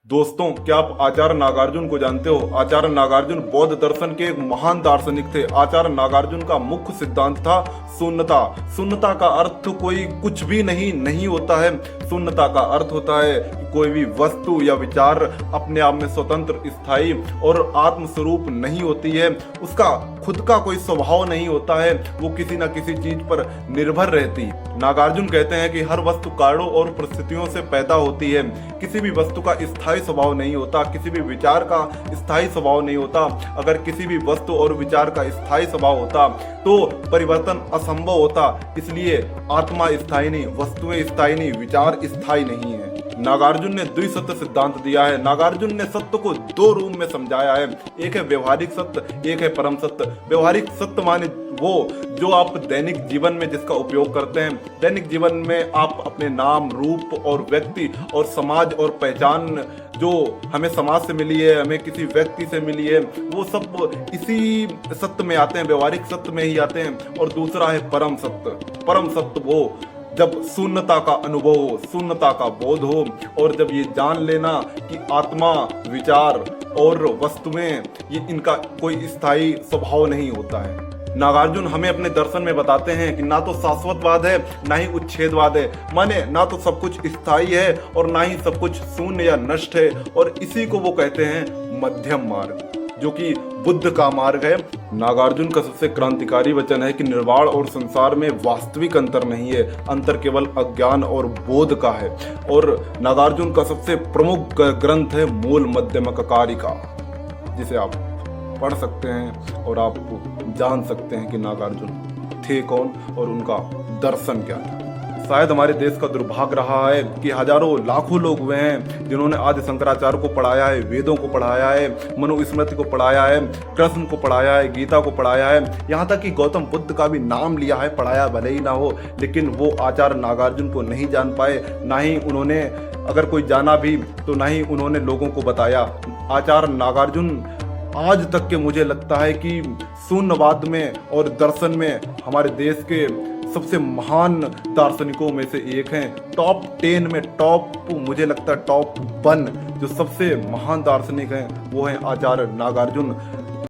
दोस्तों, क्या आप आचार्य नागार्जुन को जानते हो? आचार्य नागार्जुन बौद्ध दर्शन के एक महान दार्शनिक थे। आचार्य नागार्जुन का मुख्य सिद्धांत था शून्यता। शून्यता का अर्थ कोई कुछ भी नहीं होता है। शून्यता का अर्थ होता है कि कोई भी वस्तु या विचार अपने आप में स्वतंत्र, स्थायी और आत्मस्वरूप नहीं होती है। उसका खुद का कोई स्वभाव नहीं होता है, वो किसी न किसी चीज पर निर्भर रहती है। नागार्जुन कहते हैं कि हर वस्तु कारणों और परिस्थितियों से पैदा होती है। किसी भी वस्तु का स्थायी स्वभाव नहीं होता, किसी भी विचार का स्थायी स्वभाव नहीं होता। अगर किसी भी वस्तु और विचार का स्थायी स्वभाव होता तो परिवर्तन असंभव होता। इसलिए आत्मा स्थायी नहीं, वस्तुएं स्थायी नहीं, विचार स्थायी नहीं है। नागार्जुन ने द्विसत्य सिद्धांत दिया है। नागार्जुन ने सत्य को दो रूप में समझाया है, एक है व्यवहारिक सत्य, एक है परम सत्य। व्यवहारिक सत्य माने वो जो आप दैनिक जीवन में जिसका उपयोग करते हैं। दैनिक जीवन में आप अपने नाम, रूप और व्यक्ति और समाज और पहचान जो हमें समाज से मिली है, हमें किसी व्यक्ति से मिली है, वो सब इसी सत्य में आते हैं, व्यवहारिक सत्य में ही आते हैं। और दूसरा है परम सत्य। परम सत्य वो जब शून्यता का अनुभव हो, शून्यता का बोध हो, और जब ये जान लेना कि आत्मा, विचार और वस्तुएं ये इनका कोई स्थायी स्वभाव नहीं होता है। नागार्जुन हमें अपने दर्शन में बताते हैं कि ना तो शाश्वतवाद है, ना ही उच्छेदवाद है। माने ना तो सब कुछ स्थायी है और ना ही सब कुछ शून्य या नष्ट है। और इसी को वो कहते हैं मध्यम मार्ग, जो कि बुद्ध का मार्ग है। नागार्जुन का सबसे क्रांतिकारी वचन है कि निर्वाण और संसार में वास्तविक अंतर नहीं है, अंतर केवल अज्ञान और बोध का है। और नागार्जुन का सबसे प्रमुख ग्रंथ है मूल मध्यमकारिका, जिसे आप पढ़ सकते हैं और आप जान सकते हैं कि नागार्जुन थे कौन और उनका दर्शन क्या था। शायद हमारे देश का दुर्भाग्य रहा है कि हजारों लाखों लोग हुए हैं जिन्होंने आदि शंकराचार्य को पढ़ाया है, वेदों को पढ़ाया है, मनुस्मृति को पढ़ाया है, कृष्ण को पढ़ाया है, गीता को पढ़ाया है, यहाँ तक कि गौतम बुद्ध का भी नाम लिया है, पढ़ाया भले ही ना हो। लेकिन वो आचार्य नागार्जुन को नहीं जान पाए, ना ही उन्होंने, अगर कोई जाना भी तो ना ही उन्होंने लोगों को बताया। आचार्य नागार्जुन आज तक के मुझे लगता है कि शून्यवाद में और दर्शन में हमारे देश के सबसे महान दार्शनिकों में से एक हैं। टॉप 10 में मुझे लगता है टॉप 1 जो सबसे महान दार्शनिक हैं वो हैं आचार्य नागार्जुन।